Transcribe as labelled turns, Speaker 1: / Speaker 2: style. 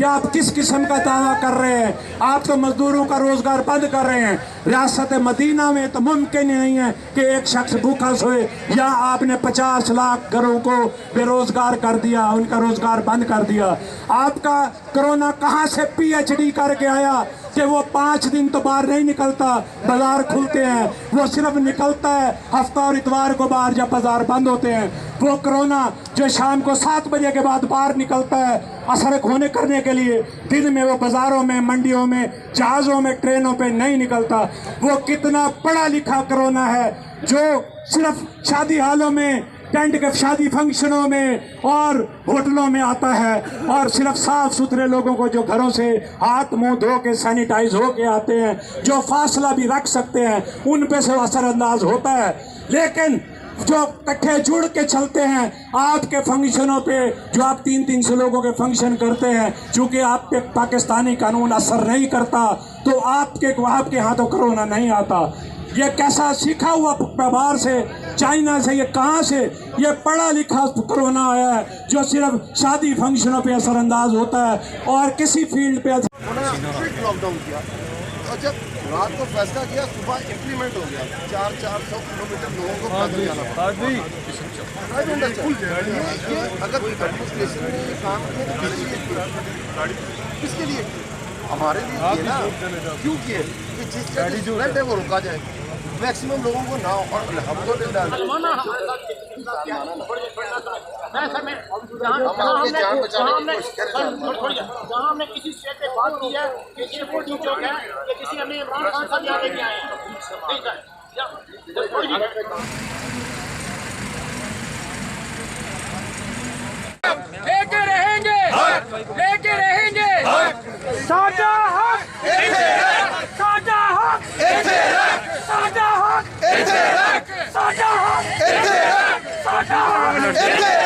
Speaker 1: कि आप किस किस्म का दावा कर रहे हैं। आप तो मजदूरों का रोजगार बंद कर रहे हैं। रियासत मदीना में तो मुमकिन ही नहीं है कि एक शख्स भूखा सोए। या आपने 50 लाख घरों को बेरोजगार कर दिया, उनका रोजगार बंद कर दिया। आपका कोरोना कहाँ से PhD करके आया कि वो 5 दिन तो बाहर नहीं निकलता, बाजार खुलते हैं। वो सिर्फ निकलता है हफ्ता और इतवार को बाहर जब बाजार बंद होते हैं। वो कोरोना जो शाम को 7 बजे के बाद बाहर निकलता है असर होने करने के लिए, दिन में वो बाजारों में, मंडियों में, जहाज़ों में, ट्रेनों पे नहीं निकलता। वो कितना पढ़ा लिखा कोरोना है जो सिर्फ शादी हालों में, टेंट के शादी फंक्शनों में और होटलों में आता है और सिर्फ साफ सुथरे लोगों को जो घरों से हाथ मुंह धो के सैनिटाइज हो के आते हैं, जो फासला भी रख सकते हैं, उन पे से असरअंदाज होता है। लेकिन जो इकट्ठे जुड़ के चलते हैं आपके फंक्शनों पे, जो आप 300 लोगों के फंक्शन करते हैं, चूंकि आप पे पाकिस्तानी कानून असर नहीं करता तो आपके हाथों कोरोना नहीं आता। ये कैसा सीखा हुआ व्यवहार से, चाइना से, ये कहाँ से ये पढ़ा लिखा कोरोना आया है जो सिर्फ शादी फंक्शनों पे असरअंदाज होता है और किसी फील्ड पे
Speaker 2: लॉकडाउन किया और जब रात को फैसला किया, सुबह इम्प्लीमेंट हो गया। 400 किलोमीटर लोगों को पैदल जाना पड़ा। अगर एडमिनिस्ट्रेशन ने ये काम किया तो किसके लिए? हमारे लिए किए ना। क्यों किए? कि जिस जगह स्प्रेड है वो रोका जाए, मैक्सिमम लोगों को ना हो। और अल्हम्दुलिल्लाह
Speaker 3: हमने किसी स्टेट पे बात की है कि एयरपोर्ट जो है कि किसी हमने इमरान खान साहब यहाँ लेके आए हैं, ठीक है, लेके रहेंगे, लेके रहेंगे। साझा हक, साझा हक, साझा हक, साझा हक, साझा हक।